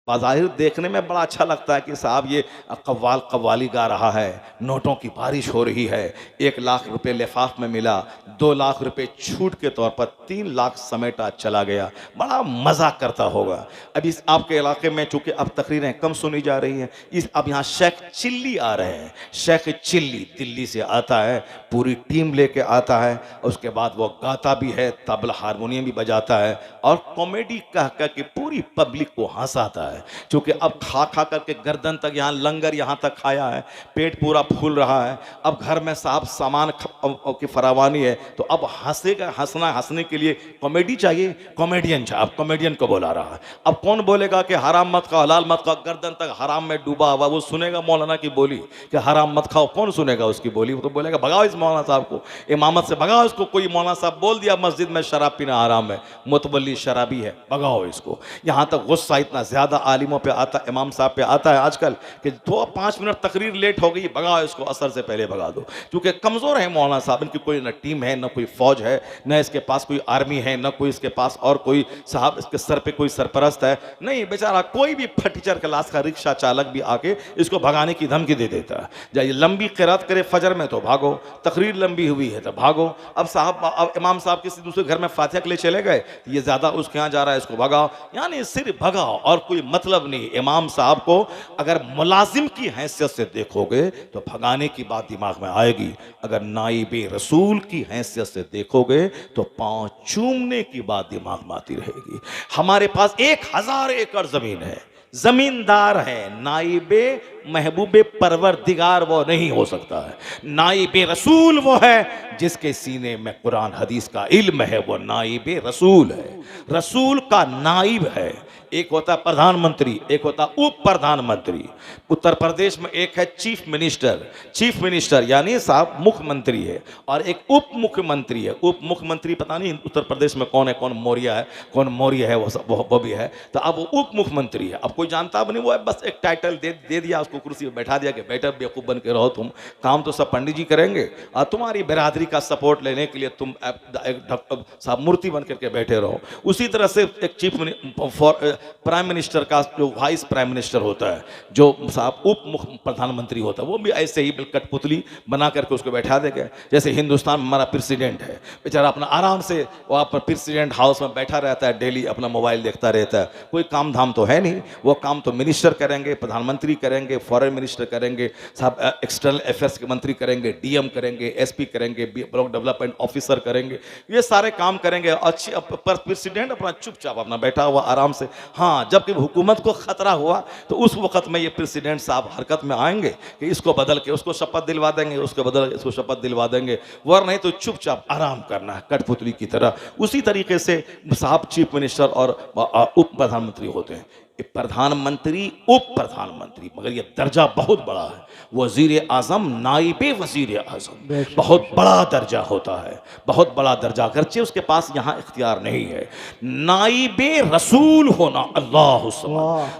बाज़ाहिर देखने में बड़ा अच्छा लगता है कि साहब ये कव्वाल कव्वाली गा रहा है, नोटों की बारिश हो रही है, 1 लाख रुपए लिफाफ में मिला, 2 लाख रुपए छूट के तौर पर 3 लाख समेटा चला गया, बड़ा मज़ा करता होगा। अब इस आपके इलाके में चूँकि अब तकरीरें कम सुनी जा रही हैं, इस अब यहाँ शेख चिल्ली आ रहे हैं। शेख चिल्ली दिल्ली से आता है, पूरी टीम लेके आता है, उसके बाद वो गाता भी है, तबला हारमोनियम भी बजाता है और कॉमेडी कह कह के पूरी पब्लिक को हंसाता है। क्योंकि अब खा खा करके गर्दन तक यहाँ लंगर यहाँ तक खाया है, पेट पूरा फूल रहा है, अब घर में साहब सामान की फरावानी है, तो अब हंसेगा, हंसने के लिए कॉमेडी चाहिए, कॉमेडियन चाहिए। अब कॉमेडियन को बुला रहा है। अब कौन बोलेगा कि हराम मत खाओ, हलाल मत खाओ, गर्दन तक हराम में डूबा हुआ, वो सुनेगा मौलाना की बोली कि हराम मत खाओ? कौन सुनेगा उसकी बोली? वो तो बोलेगा भगाओ इस मौलाना साहब को, इमामत से भगाओ इसको। कोई मौलाना साहब बोल दिया मस्जिद में शराब पीना हराम है, मुतवल्ली शराबी है, भगाओ इसको। यहाँ तक गुस्सा इतना ज्यादा आलिमों पे आता, इमाम साहब पे आता है आजकल कि 2-5 मिनट तकरीर लेट हो गई, भगाओ इसको, असर से पहले भगा दो। क्योंकि कमजोर है मौलाना साहब, इनकी कोई न टीम है, न कोई फौज है, न इसके पास कोई आर्मी है, न कोई इसके पास और कोई साहब इसके सर पे कोई सरपरस्त है नहीं। बेचारा कोई भी फटीचर क्लास का रिक्शा चालक भी आके इसको भगाने की धमकी दे देता है। जाइए लंबी क़िरात करे फजर में तो भागो, तकरीर लंबी हुई है तो भागो। अब साहब, अब इमाम साहब किसी दूसरे घर में फातिहा के लिए चले गए, ये ज्यादा उसके यहाँ जा रहा है, इसको भगाओ। यानी सिर्फ भगाओ और कोई मतलब नहीं। इमाम साहब को अगर मुलाजिम की हैसियत से देखोगे तो भगाने की बात दिमाग में आएगी, अगर नाइबे रसूल की हैसियत से देखोगे तो पांव चूमने की बात दिमाग में आती रहेगी। हमारे पास 1000 एकड़ जमीन है, जमींदार है, नाइबे महबूबे परवरदिगार वो नहीं हो सकता है। नाइबे रसूल वो है जिसके सीने में कुरान हदीस का इल्म है, वो नाइबे रसूल है। रसूल का नाइब है, एक होता है प्रधानमंत्री, एक होता उप प्रधानमंत्री। उत्तर प्रदेश में एक है चीफ मिनिस्टर, चीफ मिनिस्टर यानी साहब मुख्यमंत्री है, और एक उप मुख्यमंत्री है। उप मुख्यमंत्री पता नहीं उत्तर प्रदेश में कौन है, कौन मौर्य है, कौन मौर्य है, वो भी है। तो अब वो उप मुख्यमंत्री है। अब कोई जानता भी नहीं, वो है बस एक टाइटल दे दिया उसको, कुर्सी पर बैठा दिया कि बेटा बेवकूफ बन के रहो तुम, काम तो सब पंडित जी करेंगे और तुम्हारी बिरादरी का सपोर्ट लेने के लिए तुम साहब मूर्ति बन करके बैठे रहो। उसी तरह से एक चीफ प्राइम मिनिस्टर का जो वाइस प्राइम मिनिस्टर होता है, जो साहब उप प्रधानमंत्री होता है, वो भी ऐसे ही कठपुतली बना करके उसको बैठा देंगे। जैसे हिंदुस्तान में हमारा प्रेसिडेंट है, बेचारा अपना आराम से वहाँ पर प्रेसिडेंट हाउस में बैठा रहता है, डेली अपना मोबाइल देखता रहता है, कोई काम धाम तो है नहीं। वो काम तो मिनिस्टर करेंगे, प्रधानमंत्री करेंगे, फॉरेन मिनिस्टर करेंगे, साहब एक्सटर्नल अफेयर्स के मंत्री करेंगे, डीएम करेंगे, एसपी करेंगे, ब्लॉक डेवलपमेंट ऑफिसर करेंगे, ये सारे काम करेंगे। अच्छी प्रेसिडेंट अपना चुपचाप अपना बैठा हुआ आराम से। हाँ, जबकि हुकूमत को खतरा हुआ तो उस वक्त में ये प्रेसिडेंट साहब हरकत में आएंगे कि इसको बदल के उसको शपथ दिलवा देंगे, उसको बदल के इसको शपथ दिलवा देंगे, वरना नहीं तो चुपचाप आराम करना है कठपुतली की तरह। उसी तरीके से साहब चीफ मिनिस्टर और उप प्रधानमंत्री होते हैं। प्रधानमंत्री, उप प्रधानमंत्री, मगर ये दर्जा बहुत बड़ा है। वजीर आजम, नाइबे वजीर आजम, बहुत बड़ा दर्जा होता है, बहुत बड़ा दर्जा, अगरचे उसके पास यहाँ इख्तियार नहीं है। नाइबे रसूल होना, अल्लाह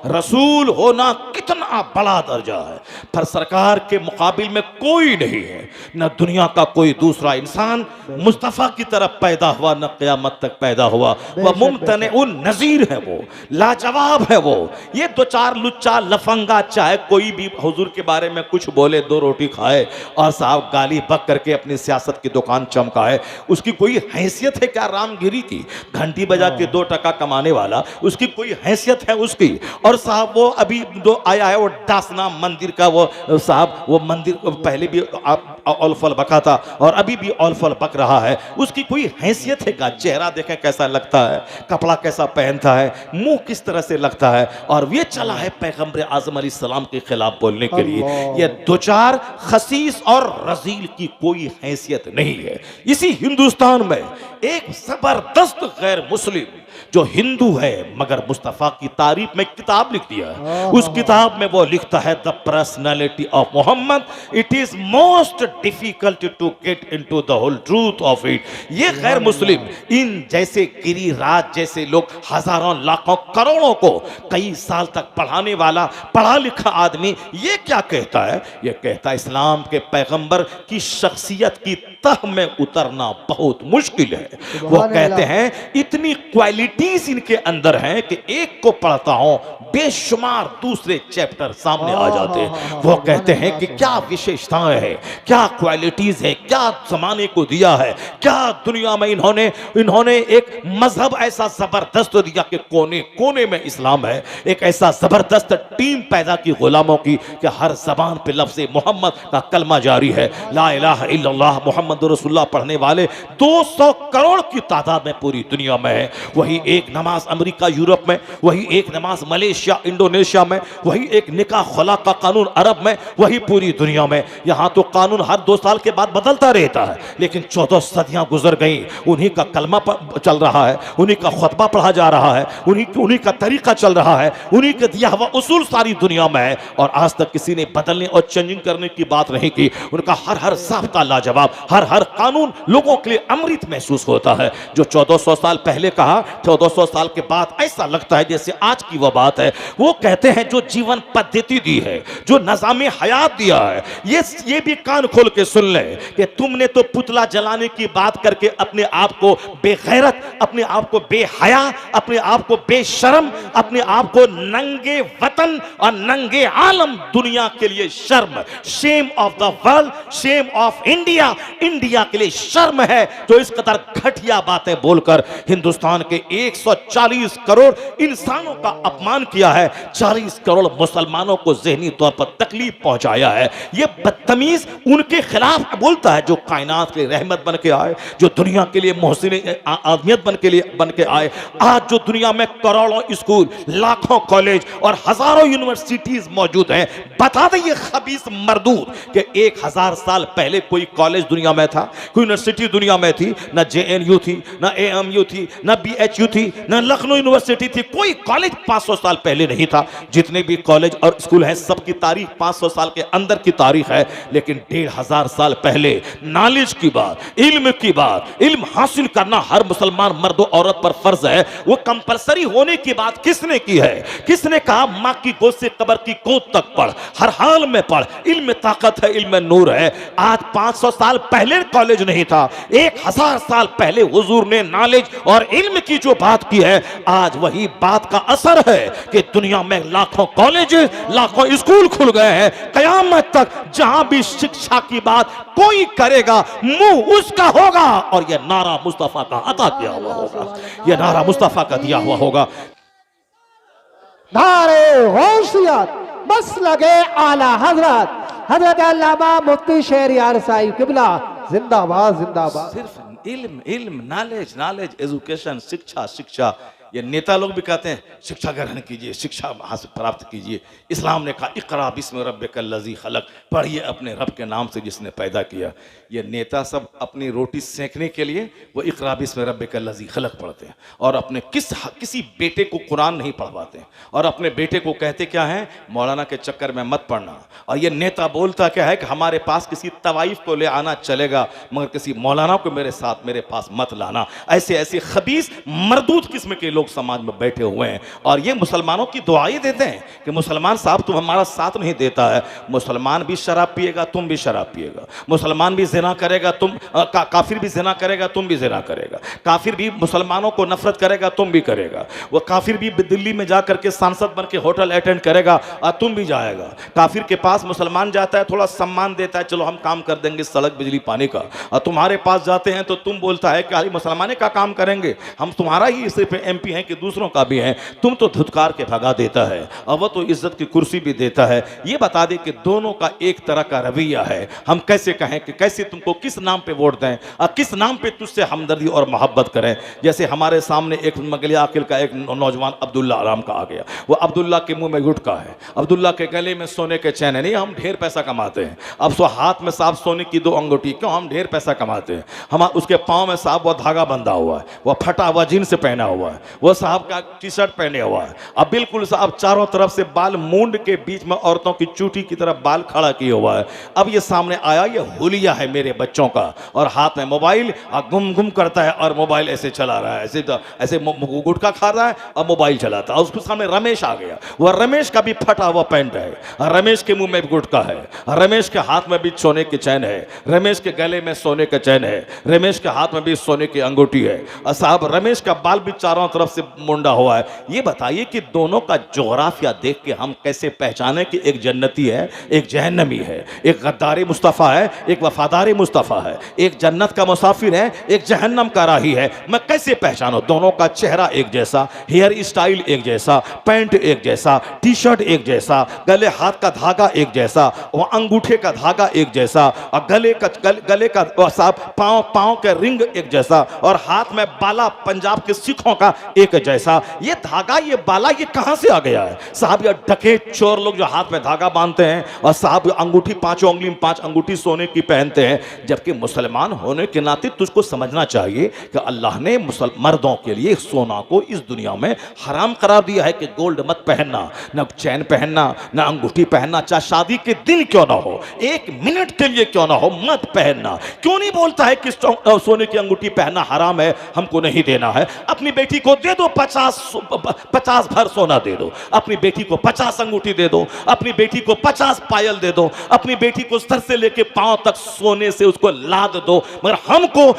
रसूल होना कितना बड़ा दर्जा है। पर सरकार के मुकाबिल में कोई नहीं है, न दुनिया का कोई दूसरा इंसान मुस्तफ़ा की तरफ पैदा हुआ, न क़यामत तक पैदा हुआ। वह मुमतने उन नज़ीर है, वो लाजवाब है। वो ये 2-4 लुच्चा लफंगा चाहे कोई भी हुजूर के बारे में कुछ बोले, 2 रोटी खाए और साहब गाली बक करके अपनी सियासत की दुकान चमकाए, उसकी कोई हैसियत है क्या? रामगिरी की घंटी बजा के 2 टका कमाने वाला, उसकी कोई हैसियत है उसकी? और साहब वो अभी जो आया है वो डासना मंदिर का, वो साहब वो मंदिर पहले भी औलफल बका था और अभी भी औलफल बक रहा है, उसकी कोई हैसियत है क्या? चेहरा देखें कैसा लगता है, कपड़ा कैसा पहनता है, मुंह किस तरह से लगता है, और ये चला है पैगंबर आज़म अलैहिस्सलाम के खिलाफ बोलने के लिए। ये 2-4 खसीस और रजील की कोई हैसियत नहीं है। इसी हिंदुस्तान में एक जबरदस्त गैर मुस्लिम जो हिंदू है मगर मुस्तफ़ा की तारीफ में किताब लिख दिया है। उस किताब में वो लिखता है the personality of Muhammad, it is most difficult to get into the whole truth of it. ये गैर मुस्लिम इन जैसे गिरिराज जैसे लोग हजारों लाखों करोड़ों को कई साल तक पढ़ाने वाला पढ़ा लिखा आदमी ये क्या कहता है? ये कहता है इस्लाम के पैगंबर की शख्सियत की तह में उतरना बहुत मुश्किल है। वो कहते हैं इतनी क्वालिटीज इनके अंदर हैं कि एक को पढ़ता हूं बेशुमार दूसरे चैप्टर सामने आ जाते हैं। वो कहते हैं कि क्या विशेषताएं हैं, क्या क्वालिटीज है, क्या जमाने को दिया है, क्या दुनिया में इन्होंने एक मजहब ऐसा जबरदस्त दिया कि कोने कोने में इस्लाम है। एक ऐसा जबरदस्त टीम पैदा की गुलामों की कि हर जबान पे लफ्ज़ मोहम्मद का कलमा जारी है। ला इलाहा इल्लल्लाह मुहम्मद रसूलुल्लाह पढ़ने वाले 200 करोड़ की तादाद में पूरी दुनिया में है। वही एक नमाज अमेरिका यूरोप में, वही एक नमाज मलेशिया इंडोनेशिया में, वही एक निकाह खुला का कानून अरब में, वही पूरी दुनिया में। यहाँ तो कानून हर 2 साल के बाद बदलता रहता है, लेकिन 14 सदियां गुजर गई, उन्हीं का कलमा चल रहा है, उन्हीं का खुतबा पढ़ा जा रहा है, उन्हीं का तरीका चल रहा है, उन्हीं का दिया हुआ उसूल सारी दुनिया में है। और आज तक किसी ने बदलने और चेंजिंग करने की बात नहीं की। उनका हर ज़ाब्ता लाजवाब, हर कानून लोगों के लिए अमृत महसूस होता है। जो 1400 साल पहले कहा, 1400 साल के बाद ऐसा लगता है जैसे आज की वो बात है। वो कहते हैं जो जीवन पद्धति दी है, जो नज़ामे हयात दिया है, ये भी कान खोल के सुन ले कि तुमने तो पुतला जलाने की बात करके अपने आप को बेगैरत, अपने आप को बेहया, अपने आप को बेशर्म, अपने आप को नंगे वतन और नंगे आलम दुनिया के लिए शर्म, shame of the world, shame of India, India के लिए शर्म है जो इस कदर घटिया बातें बोलकर हिंदुस्तान के 140 करोड़ इंसानों का अपमान किया है, 40 करोड़ मुसलमानों को ज़हनी तौर पर तकलीफ पहुंचाया है। ये बदतमीज उनके खिलाफ बोलता है जो कायनात के रहमत बन के आए, जो दुनिया के लिए मोहसिन आदमियत बन के आए। आज जो दुनिया में करोड़ों स्कूल, लाखों कॉलेज और हजारों यूनिवर्सिटीज मौजूद हैं, बता दें ये खबीस मरदूद कि 1000 साल पहले कोई कॉलेज दुनिया में था, कोई यूनिवर्सिटी दुनिया में थी? ना JNU थी, ना AMU थी, ना BHU थी, ना लखनऊ यूनिवर्सिटी थी। कोई कॉलेज 500 साल पहले नहीं था। जितने भी कॉलेज और स्कूल हैं सबकी तारीख 500 साल के अंदर की तारीख है। लेकिन 1500 साल पहले नॉलेज की बात, इल्म की बात, इल्म हासिल करना हर मुसलमान मर्द और औरत पर फर्ज है। वो कंपलसरी होने की बात किसने की है? किसने कहा माँ की गोद से कब्र की गोद तक पढ़, हर हाल में पढ़, इल्म ताकत है, इल्म नूर है। आज 500 साल पहले कॉलेज नहीं था, 1000 साल पहले हुजूर ने नॉलेज और इल्म की जो बात की है, आज वही बात का असर है कि दुनिया में लाखों कॉलेज, लाखों स्कूल खुल गए हैं। कयामत तक जहां भी शिक्षा की बात कोई करेगा मुंह उसका होगा और यह नारा मुस्तफा का अता किया हुआ होगा, यह नारा मुस्तफा का दिया हुआ होगा। नारे गौसियत बस लगे आला हजरत अल्लामा मुफ्ती शहरियार साहिब किबला जिंदाबाद जिंदाबाद। सिर्फ इल्म नॉलेज एजुकेशन, शिक्षा। ये नेता लोग भी कहते हैं शिक्षा ग्रहण कीजिए, शिक्षा हासिल प्राप्त कीजिए। इस्लाम ने कहा इक़रा बिस्मि रब्बिकल लज़ी खलक, पढ़िए अपने रब के नाम से जिसने पैदा किया। ये नेता सब अपनी रोटी सेंकने के लिए वो इक़रा बिस्मि रब्बिकल लज़ी खलक पढ़ते हैं और अपने किसी बेटे को कुरान नहीं पढ़वाते हैं और अपने बेटे को कहते क्या है, मौलाना के चक्कर में मत पढ़ना। और ये नेता बोलता क्या है कि हमारे पास किसी तवाइफ को ले आना चलेगा मगर किसी मौलाना को मेरे पास मत लाना। ऐसे खबीस मरदूद किस्म के लोग समाज में बैठे हुए हैं और ये मुसलमानों की दुआएं देते हैं कि मुसलमान साहब तुम हमारा साथ नहीं देता है। मुसलमान भी शराब पिएगा, तुम भी शराब पिएगा। मुसलमान भी जिना करेगा, काफिर भी जिना करेगा, तुम भी जिना करेगा। काफिर भी मुसलमानों को नफरत करेगा, तुम भी करेगा। वो काफिर भी दिल्ली में जा करके सांसद बन के होटल अटेंड करेगा और तुम भी जाएगा। काफिर के पास मुसलमान जाता है, थोड़ा सम्मान देता है, चलो हम काम कर देंगे सड़क बिजली पानी का, और तुम्हारे पास जाते हैं तो तुम बोलता है कि मुसलमाने का काम करेंगे, हम तुम्हारा ही सिर्फ MP हैं कि दूसरों का भी है। तुम तो धुतकार के भगा देता है और वो तो इज्जत की कुर्सी भी देता है। ये बता दे कि दोनों का एक तरह का रवैया है। हम कैसे कहें कि कैसे तुमको किस नाम पे वोट दें और किस नाम पे तुझसे हमदर्दी और मोहब्बत करें। जैसे हमारे सामने एक मगलिया अकिल का एक नौजवान अब्दुल्ला आराम का आ गया। वो अब्दुल्ला के मुंह में गुटका है, अब्दुल्ला के गले में सोने के चैन है। नहीं, हम ढेर पैसा कमाते हैं। अब सो हाथ में साहब सोने की 2 अंगूठी, क्यों? हम ढेर पैसा कमाते हैं। हम उसके पाँव में साहब वो धागा बंधा हुआ है, वो फटा हुआ जीन्स पहना हुआ है, वो साहब का टी शर्ट पहने हुआ है, अब बिल्कुल साहब चारों तरफ से बाल मुंड के बीच में औरतों की चूटी की तरफ बाल खड़ा किए हुआ है। अब ये सामने आया, ये हुलिया है मेरे बच्चों का, और हाथ में मोबाइल गुम गुम करता है और मोबाइल ऐसे चला रहा है, ऐसे गुटखा खा रहा है और मोबाइल चलाता है। उसके सामने रमेश आ गया, वह रमेश का भी फटा हुआ पैंट है, रमेश के मुंह में भी गुटखा है, रमेश के हाथ में भी सोने की चैन है, रमेश के गले में सोने का चैन है, रमेश के हाथ में भी सोने की अंगूठी है, और साहब रमेश का बाल भी चारों तरफ से मुंडा हुआ है। ये बताइए कि दोनों का जोग्राफिया देख के हम कैसे पहचाने कि एक जन्नती है एक जहन्नमी है, एक गद्दारी मुस्तफ़ा है एक वफादारी मुस्तफ़ा है, एक जन्नत का मुसाफिर है एक जहन्नम का राही है। मैं कैसे पहचानूं? दोनों का चेहरा एक जैसा, हेयर स्टाइल एक जैसा, पैंट एक जैसा, टी शर्ट एक जैसा, गले हाथ का धागा एक जैसा, वह अंगूठे का धागा एक जैसा, और गले का साहब पांव के रिंग एक जैसा, और हाथ में बाला पंजाब के सिखों का एक जैसा। ये धागा ये बाला ये कहां से आ गया है साहब? ये डकैत चोर लोग जो हाथ में धागा बांधते हैं और साहब अंगूठी पांचों उंगली में 5 अंगूठी सोने की पहनते हैं। जबकि मुसलमान होने के नाते तुझको समझना चाहिए कि अल्लाह ने मर्दों के लिए सोना को इस दुनिया में हराम करार दिया है कि गोल्ड मत पहनना, न चैन पहनना, न अंगूठी पहनना, चाहे शादी के दिन क्यों ना हो, 1 मिनट के लिए क्यों ना हो, मत पहनना। क्यों नहीं बोलता है कि सोने की अंगूठी पहनना हराम है, हमको नहीं देना है? अपनी बेटी को दे दो 50 भर सोना दे दो, अपनी बेटी को 50 अंगूठी दे दो, अपनी बेटी को 50 पायल दे दो, अपनी बेटी को सर से लेके पांव तक सोने से उसको लाद दो, मगर हमको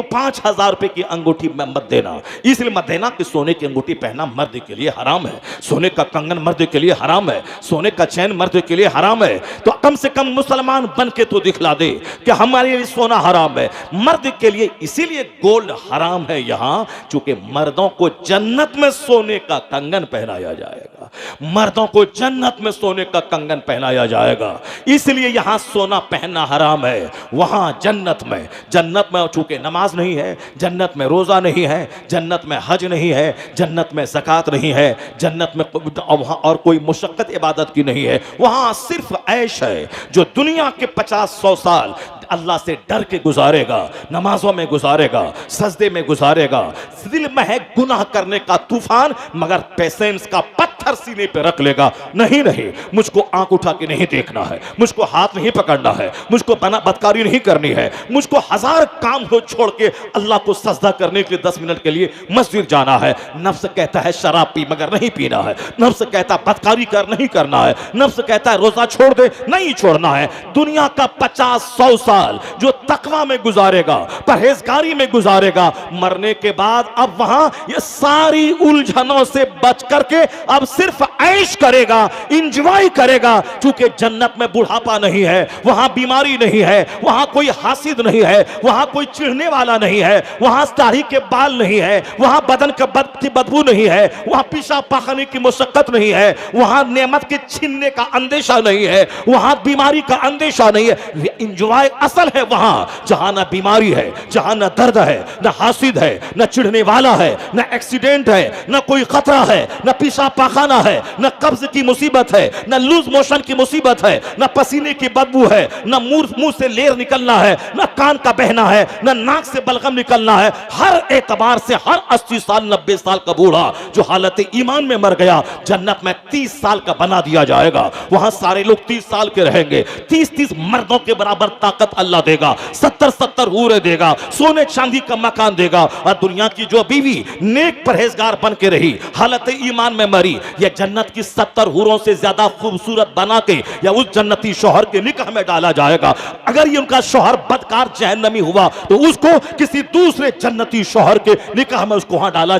5,000 रुपए की अंगूठी में मत देना। इसलिए मत देना कि सोने की अंगूठी पहनना मर्द के लिए हराम है, सोने का कंगन मर्द के लिए हराम है, सोने का चैन मर्द के लिए हराम है। तो कम से कम मुसलमान बन के तो दिखला दे कि हमारे लिए सोना हराम है, मर्द के लिए। इसीलिए गोल्ड हराम है यहां, चूंकि मर्दों को जन्नत में सोने का कंगन पहनाया जाएगा, मर्दों को जन्नत में सोने का कंगन पहनाया जाएगा, इसलिए यहां सोना पहनना हराम है। वहां जन्नत में चूंकि नमाज नहीं है, जन्नत में रोजा नहीं है, जन्नत में हज नहीं है, जन्नत में ज़कात नहीं है, जन्नत में और कोई मुशक्कत इबादत की नहीं है, वहां सिर्फ ऐश है। जो दुनिया के 50-100 साल अल्लाह से डर के गुजारेगा, नमाजों में गुजारेगा, सजदे में गुजारेगा, दिल में है गुनाह करने का तूफान, मगर पेशेंस का पत्थर सीने पे रख लेगा, नहीं मुझको आंख उठा के नहीं देखना है, मुझको हाथ नहीं पकड़ना है, मुझको बदकारी नहीं करनी है, मुझको 1000 काम को छोड़ के अल्लाह को सजदा करने के लिए 10 मिनट के लिए मस्जिद जाना है। नफ्स कहता है शराब पी मगर नहीं पीना है, नफ्स कहता है बदकारी कर नहीं करना है, नफ्स कहता है रोजा छोड़ दे नहीं छोड़ना है। दुनिया का 50-100 साल जो तकवा में गुजारेगा, परहेजगारी में गुजारेगा, मरने के बाद अब वहां ये सारी उलझनों से बच करके अब सिर्फ ऐश करेगा, इंजॉय करेगा। क्योंकि जन्नत में बुढ़ापा नहीं है, वहां बीमारी नहीं है, वहां कोई हासिद नहीं है, वहां कोई चिढ़ने वाला नहीं है, वहां दाढ़ी के बाल नहीं है, वहां बदन की बदबू नहीं है, वहां पेशाब पाखने की मुशक्कत नहीं है, वहां नेमत के छीनने का अंदेशा नहीं है, वहां बीमारी का अंदेशा नहीं है। इंजॉय असल है वहां जहां ना बीमारी है, जहां ना दर्द है, ना हासिद है, ना चिढ़ने वाला है, ना एक्सीडेंट है, ना कोई खतरा है, ना पेशाब पाखाना है, ना कब्ज की मुसीबत है, ना लूज मोशन की मुसीबत है, ना पसीने की बदबू है, ना मुंह से लेर निकलना है, ना कान का बहना है, ना नाक से बलगम निकलना है। हर एतबार से हर 80 साल 90 साल का बूढ़ा जो हालत ईमान में मर गया, जन्नत में 30 साल का बना दिया जाएगा। वहां सारे लोग 30 साल के रहेंगे, 30 मर्दों के बराबर ताकत अल्लाह देगा, 70 हूरे देगा, सोने चांदी का मकान देगा। और दुनिया की जो बीवी नेक परहेजगार बन के रही, हालत ईमान में मरी, यह जन्नत की 70 हूरों से ज्यादा खूबसूरत बना के या उस जन्नती शौहर के निकाह में डाला जाएगा। अगर ये उनका शौहर बदकार जहन्नमी हुआ तो उसको किसी दूसरे जन्नती शौहर के निकाह में उसको वहां डाला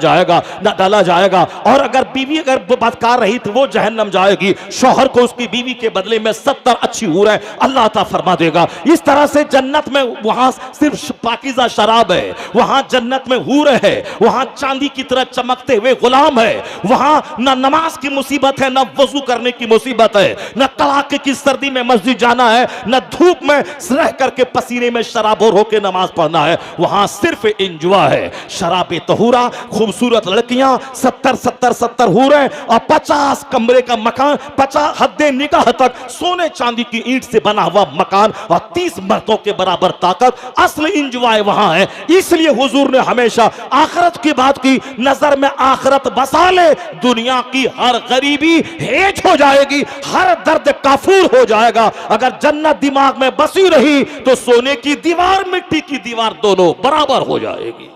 जाएगा। और अगर बीवी अगर बदकार रही तो वो जहन्नम जाएगी, शौहर को उसकी बीवी के बदले में 70 अच्छी हूरें अल्लाह अता फरमा देगा। इस तरह से जन्नत में वहां सिर्फ पाकीज़ा शराब है, वहां जन्नत में हूरें है, वहां चांदी की तरह चमकते हुए गुलाम है, वहां ना नमाज की मुसीबत है, ना वजू करने की मुसीबत है, ना कड़ाके की सर्दी में मस्जिद जाना है, ना धूप में रह करके पसीने में शराबोर होकर नमाज पढ़ना है। वहां सिर्फ इंजॉय है, शराबे तहूरा, खूबसूरत लड़कियां, 70 हूरें और 50 कमरे का मकान, 50 हद्दे निगाह तक सोने चांदी की ईंट से बना हुआ मकान और 30 मर्दों के बराबर ताकत, असली इंजॉय वहां है। इसलिए हुजूर ने हमेशा आखिरत की बात की। नजर में आखिरत बसा ले, दुनिया की हर गरीबी हेज हो जाएगी, हर दर्द काफूर हो जाएगा। अगर जन्नत दिमाग में बसी रही तो सोने की दीवार मिट्टी की दीवार दोनों बराबर हो जाएगी।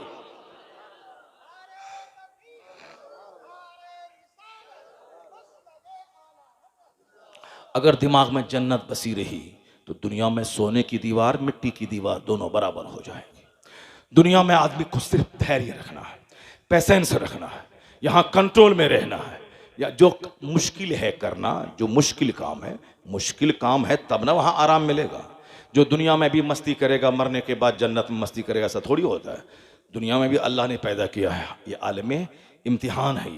अगर दिमाग में जन्नत बसी रही तो दुनिया में सोने की दीवार मिट्टी की दीवार दोनों बराबर हो जाएगी। दुनिया में आदमी को सिर्फ धैर्य रखना है, पेशेंस रखना है, यहां कंट्रोल में रहना है। या जो मुश्किल है करना, जो मुश्किल काम है तब ना वहां आराम मिलेगा। जो दुनिया में भी मस्ती करेगा मरने के बाद जन्नत में मस्ती करेगा, ऐसा थोड़ी होता है। दुनिया में भी अल्लाह ने पैदा किया है, ये आलमे इम्तिहान है।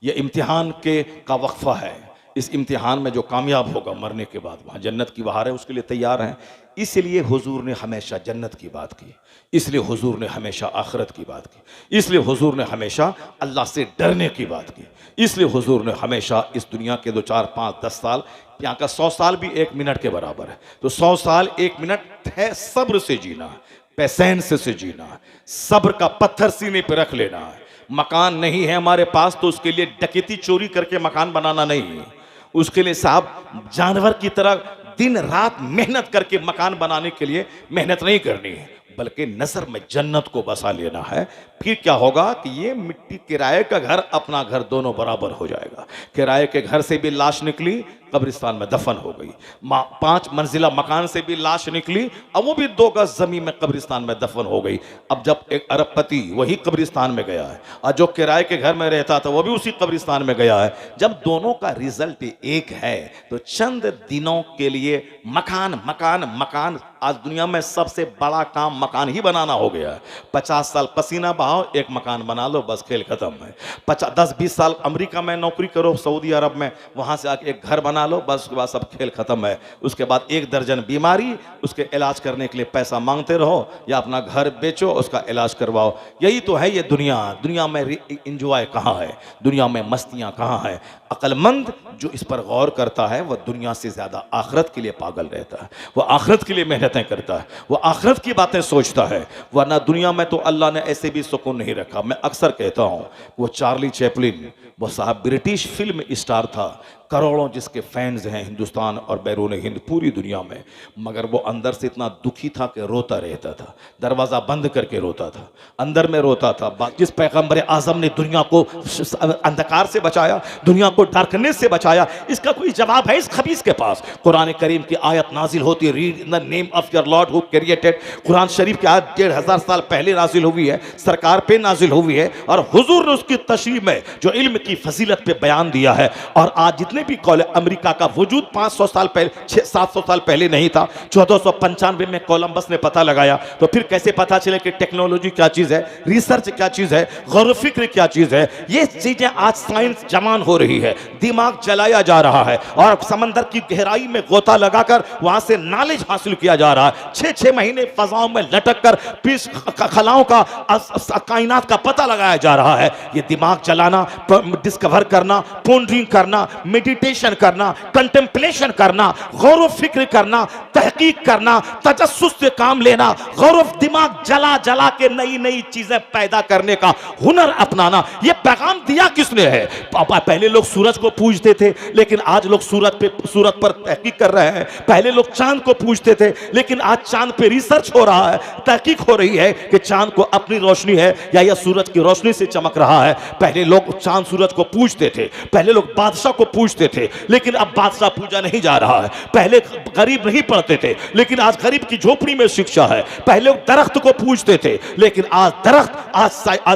ये इम्तिहान का वक्फा है। इस इम्तिहान में जो कामयाब होगा मरने के बाद वहाँ जन्नत की बहार है, उसके लिए तैयार हैं। इसलिए हुजूर ने हमेशा जन्नत की बात की, इसलिए हुजूर ने हमेशा आखिरत की बात की, इसलिए हुजूर ने हमेशा अल्लाह से डरने की बात की, इसलिए हुजूर ने हमेशा इस दुनिया के 2, 4, 5, 10 साल, यहाँ का 100 साल भी 1 मिनट के बराबर है, तो 100 साल 1 मिनट है सब्र से जीना, पेशेंस से जीना, सब्र का पत्थर सीने पर रख लेना है। मकान नहीं है हमारे पास तो उसके लिए डकैती चोरी करके मकान बनाना नहीं है, उसके लिए साहब जानवर की तरह दिन रात मेहनत करके मकान बनाने के लिए मेहनत नहीं करनी है, बल्कि नजर में जन्नत को बसा लेना है। फिर क्या होगा कि ये मिट्टी, किराए का घर अपना घर दोनों बराबर हो जाएगा। किराए के घर से भी लाश निकली, कब्रिस्तान में दफन हो गई। 5 मंजिला मकान से भी लाश निकली, अब वो भी 2 गज जमीन में कब्रिस्तान में दफन हो गई। अब जब एक अरबपति वही कब्रिस्तान में गया है और जो किराए के घर में रहता था वो भी उसी कब्रिस्तान में गया है, जब दोनों का रिजल्ट एक है तो चंद दिनों के लिए मकान मकान मकान, आज दुनिया में सबसे बड़ा काम मकान ही बनाना हो गया है। 50 साल पसीना बहाओ, एक मकान बना लो, बस खेल खत्म है। 10-20 साल अमेरिका में नौकरी करो, सऊदी अरब में, वहां से आके एक घर बना लो, बस उसके बाद सब खेल खत्म है। उसके बाद 1 दर्जन बीमारी, उसके इलाज करने के लिए पैसा मांगते रहो या अपना घर बेचो उसका इलाज करवाओ। यही तो है ये दुनिया। दुनिया में इंजॉय कहाँ है, दुनिया में मस्तियां कहाँ है? अक्लमंद जो इस पर गौर करता है वह दुनिया से ज्यादा आखिरत के लिए पागल रहता है, वह आखिरत के लिए मेहनतें करता है, वह आखिरत की बातें सोचता है। वरना दुनिया में तो अल्लाह ने ऐसे भी सुकून नहीं रखा। मैं अक्सर कहता हूँ, वो चार्ली चैपलिन, वो साहब ब्रिटिश फिल्म स्टार था, करोड़ों जिसके फैंस हैं हिंदुस्तान और बैरून हिंद पूरी दुनिया में, मगर वो अंदर से इतना दुखी था कि रोता रहता था, दरवाज़ा बंद करके रोता था, अंदर में रोता था। जिस पैगंबर आजम ने दुनिया को अंधकार से बचाया, दुनिया को डार्कनेस से बचाया, इसका कोई जवाब है इस खबीस के पास? कुरान करीम की आयत नाजिल होती है, read in the name of your lord who created. कुरान शरीफ की आयत 1500 साल पहले नाजिल हुई है, सरकार पे नाजिल हुई है, और हुजूर ने उसकी तशरीह में जो इल्म की फजीलत पे बयान दिया है। और आज जितने भी कॉलेज, अमेरिका का वजूद 500 साल पहले, 600-700 साल पहले नहीं था, 1495 में कोलंबस ने पता लगाया। तो फिर कैसे पता चले कि टेक्नोलॉजी क्या चीज है, रिसर्च क्या चीज है, गौर फिक्र क्या चीज है? ये चीजें आज साइंस जवान हो रही है, दिमाग जलाया जा रहा है और समंदर की गहराई में गोता लगाकर वहां से नॉलेज हासिल किया जा रहा है। 6-6 महीने फजाओं में लटक कर पीस खलाओं का, कायनात का पता लगाया जा रहा है। ये दिमाग जलाना, डिस्कवर करना, पोंडरिंग करना, मेडिटेशन करना, कंटेम्पलेशन करना, गौर फिक्र करना, तहकीक करना, तजस्सुस से काम लेना, गौर दिमाग जला जला के नई नई चीजें पैदा करने का हुनर अपनाना, ये पैगाम दिया किसने है? पहले लोग सूरज को पूजते थे, लेकिन आज लोग सूरज पर तहकीक कर रहे हैं। पहले लोग चांद को पूजते थे, लेकिन आज चांद पे रिसर्च हो रहा है, तहकीक हो रही है कि चांद को अपनी रोशनी है या यह सूरज की रोशनी से चमक रहा है। पहले लोग चांद सूरज को पूजते थे, पहले लोग बादशाह को पूजते थे, लेकिन अब बादशाह पूजा नहीं जा रहा है। पहले गरीब नहीं पढ़ते थे, लेकिन आज गरीब की झोपड़ी में शिक्षा है। पहले लोग दरख्त को पूजते थे, लेकिन आज दरख्त, आज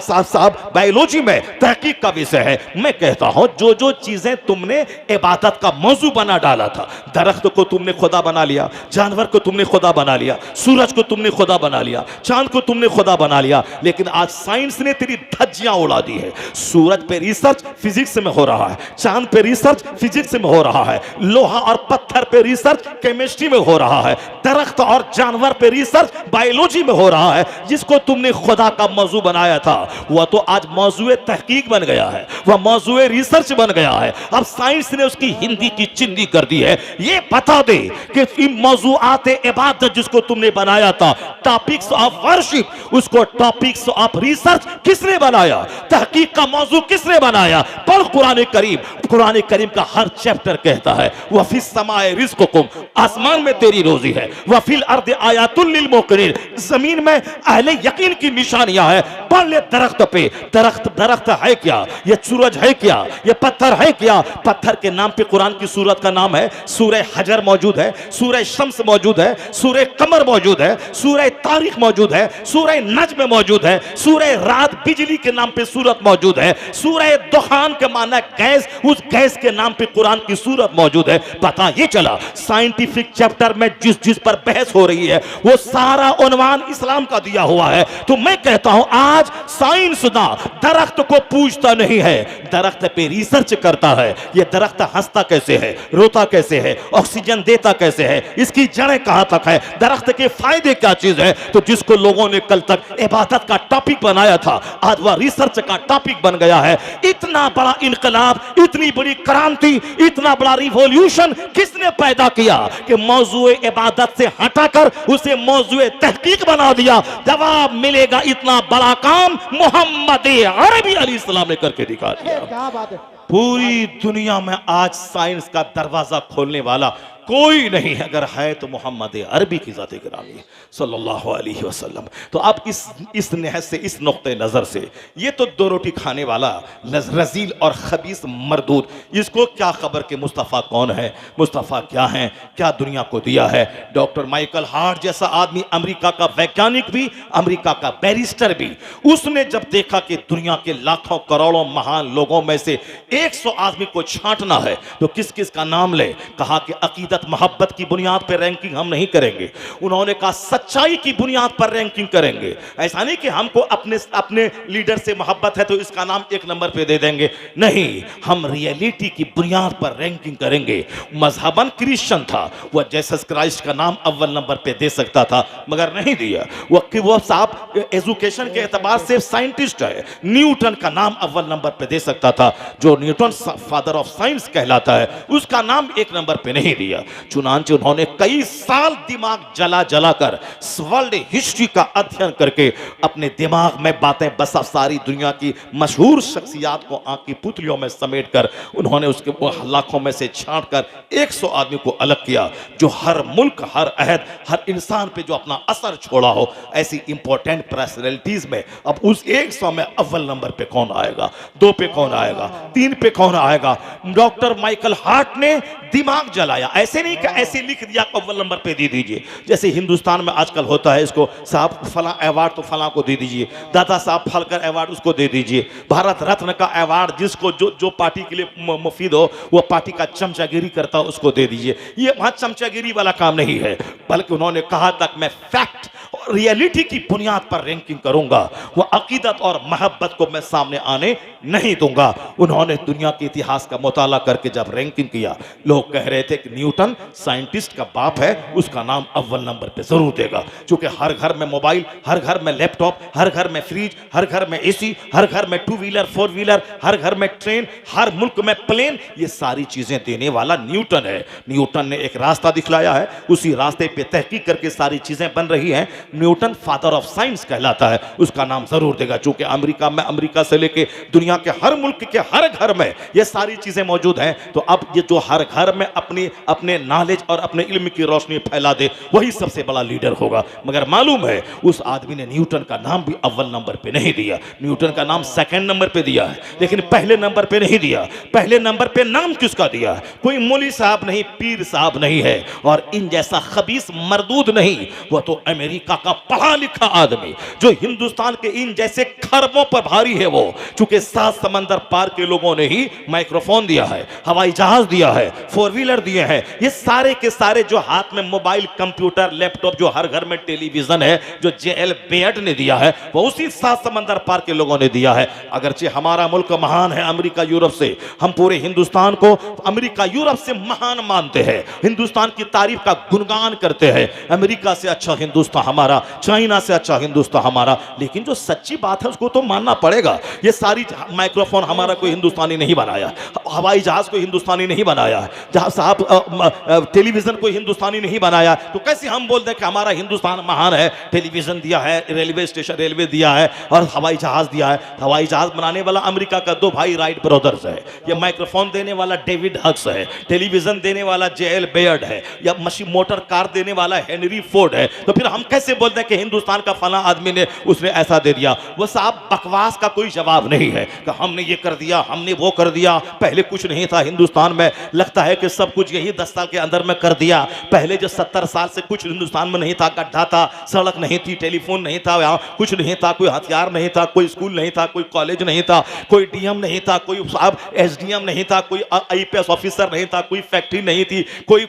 साहब बायोलॉजी में तहकीक का विषय है। मैं कहता हूं, जो जो चीजें तुमने इबादत का मौजू बना डाला था, दरख्त को तुमने खुदा बना लिया, जानवर को तुमने खुदा बना लिया, सूरज को तुमने खुदा बना लिया, चांद को तुमने खुदा बना लिया, लेकिन आज साइंस ने तेरी धज्जियां उड़ा दी है। सूरज पे रिसर्च फिजिक्स में हो रहा है, चांद पे रिसर्च फिजिक्स में हो रहा है, लोहा और पत्थर पे रिसर्च केमिस्ट्री में हो रहा है, दरख्त और जानवर पे रिसर्च बायोलॉजी में हो रहा है। जिसको तुमने खुदा का मौजू बनाया था वह तो आज मौजूए तहकीक बन गया है, वह मौजूए रिसर्च बन गया है। अब साइंस ने उसकी हिंदी की चिंदी कर दी है। ये बता दे कि मौजूआत इबादत जिसको तुमने बनाया था, टॉपिक्स ऑफ वर्शिप, उसको टॉपिक्स ऑफ रिसर्च किसने बनाया? तहकीक का मौजू किसने बनाया? पढ़ कुरान करीम। कुरान करीम का हर चैप्टर कहता है वह फिस समाए रिज़्क़ुकुम, आसमान में तेरी रोजी है, वह फिल अर्द आयातुल लिल मुक़िनीन, जमीन में अहले यकीन की निशानियां है। पढ़ ले दरख्त पे, दरख्त है क्या? ये सूरज है क्या? ये पत्थर है क्या? पत्थर के नाम पे कुरान की सूरत का नाम है सूरह हजर मौजूद है, सूरह शम्स मौजूद है, सूरह कमर मौजूद है, सूरह तारीख मौजूद है, सूरह नज्म मौजूद है, सूरह रात बिजली के नाम पे सूरत मौजूद है, सूरह दुखान के माना गैस, उस गैस के नाम पे कुरान की सूरत मौजूद है। पता ये चला साइंटिफिक चैप्टर में जिस पर बहस हो रही है वो सारा उन्वान इस्लाम का दिया हुआ है। तो मैं कहता हूं आज साइंसदान दरख्त को पूछता नहीं है, दरख्त पे रिसर्च करता है। ये दरख्त हंसता कैसे है, रोता कैसे है, ऑक्सीजन देता कैसे है, इसकी जड़ें कहां तक है, दरख्त के फायदे क्या चीज है। तो जिसको लोगों ने कल तक इबादत का टॉपिक बनाया था आज वह रिसर्च का टॉपिक बन गया है। इतना बड़ा इनकलाब, इतनी बड़ी क्रांति, इतना बड़ा रिवॉल्यूशन किसने पैदा किया कि मौजूए इबादत से हटाकर उसे मौजूए तहकीक बना दिया? जवाब मिलेगा इतना बड़ा काम मोहम्मद अरबी अलैहिस्सलाम ने करके दिखा दिया। क्या बात है। पूरी दुनिया में आज साइंस का दरवाजा खोलने वाला कोई नहीं है, अगर है तो मोहम्मद अरबी की ज़ात गिरामी सल्लल्लाहु अलैहि वसल्लम। तो आप इस निहत से, इस नुक्ते नज़र से, ये तो दो रोटी खाने वाला रजील और खबीस मरदूद, इसको क्या खबर कि मुस्तफ़ा कौन है, मुस्तफ़ा क्या है, क्या दुनिया को दिया है। डॉक्टर माइकल हार्ट जैसा आदमी, अमेरिका का वैज्ञानिक भी, अमेरिका का बैरिस्टर भी, उसने जब देखा कि दुनिया के लाखों करोड़ों महान लोगों में से 100 आदमी को छांटना है तो किस किस का नाम ले? कहा कि अकीदत मोहब्बत की बुनियाद पर रैंकिंग हम नहीं करेंगे। उन्होंने कहा सच्चाई की बुनियाद पर रैंकिंग करेंगे। ऐसा नहीं कि हमको अपने लीडर से मोहब्बत है तो इसका नाम 1 नंबर पे दे देंगे, नहीं, हम रियलिटी की बुनियाद पर रैंकिंग करेंगे। मजहबन क्रिश्चियन था, वह जीसस क्राइस्ट का नाम अव्वल नंबर पे दे सकता था मगर नहीं दिया। वह साहब एजुकेशन के एतबार से साइंटिस्ट है, न्यूटन का नाम अव्वल नंबर पे दे सकता था। जो न्यूटन फादर ऑफ साइंस कहलाता है उसका नाम 1 नंबर पे नहीं दिया। चुनांचे उन्होंने कई साल दिमाग जला कर वर्ल्ड हिस्ट्री का अध्ययन करके अपने दिमाग में बातें बसा सारी दुनिया की मशहूर शख्सियात को आंख की पुतलियों में समेट कर उन्होंने उसके लाखों में से छांट कर 100 आदमी को अलग किया जो हर मुल्क, हर अहद, हर इंसान पे जो अपना असर छोड़ा हो। ऐसी इंपॉर्टेंट पर्सनैलिटीज में अब उस 100 में अव्वल नंबर पे कौन आएगा, 2 पे कौन आएगा, 3 पे कौन आएगा? डॉक्टर माइकल हार्ट ने दिमाग जलाया। ऐसे नहीं कि ऐसे लिख दिया अव्वल नंबर पे दे दीजिए, जैसे हिंदुस्तान में आजकल होता है, इसको साहब फला अवार्ड तो फला को दे दीजिए, दादा साहब फलकर अवार्ड उसको दे दीजिए, भारत रत्न का अवार्ड जिसको जो पार्टी के लिए मुफीद हो, वो पार्टी का चमचागिरी करता हो उसको दे दीजिए। ये वहां चमचागिरी वाला काम नहीं है, बल्कि उन्होंने कहा तक मैं फैक्ट और रियलिटी की बुनियाद पर रैंकिंग करूंगा, वो अकीदत और मोहब्बत को मैं सामने आने नहीं दूंगा। उन्होंने दुनिया के इतिहास का मुताला करके जब रैंकिंग किया, लोग कह रहे थे कि न्यूटन साइंटिस्ट का बाप है, उसका नाम अव्वल नंबर पे जरूर देगा, क्योंकि हर घर में मोबाइल, हर घर में लैपटॉप, हर घर में फ्रिज, हर घर में एसी, हर घर में 2 व्हीलर 4 व्हीलर, हर घर में ट्रेन, हर मुल्क में प्लेन, ये सारी चीजें देने वाला न्यूटन है। न्यूटन ने एक रास्ता दिखलाया है, उसी रास्ते पे तहकीक करके सारी चीजें बन रही हैं। न्यूटन फादर ऑफ साइंस कहलाता है, उसका नाम जरूर देगा, चूंकि अमेरिका से लेके दुनिया के हर मुल्क के हर घर में ये सारी चीजें मौजूद हैं। तो अब ये जो हर घर में अपने नॉलेज और अपने इल्म की रोशनी फैला दे वही सबसे बड़ा लीडर होगा। मगर मालूम है उस आदमी ने न्यूटन का नाम भी अव्वल नंबर पे नहीं दिया, न्यूटन का नाम 2nd नंबर पे दिया है, लेकिन पहले नंबर पे नहीं दिया। पहले नंबर पे नाम किसका दिया है? कोई मौलवी साहब नहीं, पीर साहब नहीं है, और इन जैसा खबीस मरदूद नहीं, वो तो अमेरिका का पढ़ा लिखा आदमी जो हिंदुस्तान के इन जैसे खरबों पर भारी है, वो चूंकि 7 समंदर पार के लोगों ने ही माइक्रोफोन दिया है, हवाई जहाज दिया है, 4 व्हीलर दिए हैं, ये सारे के सारे जो हाथ में मोबाइल, कंप्यूटर, लैपटॉप, जो हर घर में टेलीविजन है, जो जेएल बेयर्ड ने दिया है, वो उसी 7 समंदर पार के लोगों ने दिया है। अगरचे हमारा मुल्क महान है अमेरिका यूरोप से, हम पूरे हिंदुस्तान को अमेरिका यूरोप से महान मानते हैं, हिंदुस्तान की तारीफ का गुणगान करते हैं। अमेरिका से अच्छा हिंदुस्तान हमारा, चाइना से अच्छा हिंदुस्तान हमारा, लेकिन जो सच्ची बात है उसको तो मानना पड़ेगा। ये सारी माइक्रोफोन हमारा कोई हिंदुस्तानी नहीं बनाया, हवाई जहाज को हिंदुस्तानी नहीं बनाया, जहां साहब टेलीविजन को हिंदुस्तानी नहीं बनाया, तो कैसे हम बोल दें कि हमारा हिंदुस्तान महान है? टेलीविजन दिया है, रेलवे स्टेशन रेलवे दिया है, और हवाई जहाज दिया है। हवाई जहाज बनाने वाला अमेरिका का 2 भाई राइट ब्रदर्स है, ये माइक्रोफोन देने वाला डेविड हक्स है, टेलीविजन देने वाला जेएल बेयर्ड है, या मशीन मोटर कार देने वाला हेनरी फोर्ड है। तो फिर हम कैसे बोलते हैं कि हिंदुस्तान का फला आदमी ने उसने ऐसा दे दिया? वो साहब बकवास का कोई जवाब नहीं है कि हमने ये कर दिया, हमने वो कर दिया, पहले कुछ नहीं था हिंदुस्तान में, लगता है कि सब कुछ यही 10 साल के अंदर में कर दिया। पहले जो 70 साल से कुछ हिंदुस्तान में नहीं था, गड्ढा था, सड़क नहीं थी, टेलीफोन नहीं था, यहाँ कुछ नहीं था, कोई हथियार नहीं था, कोई स्कूल नहीं था, कोई कॉलेज नहीं था, कोई डीएम नहीं था, कोई साहब एसडीएम नहीं था, कोई आईपीएस ऑफिसर नहीं था, कोई फैक्ट्री नहीं थी, कोई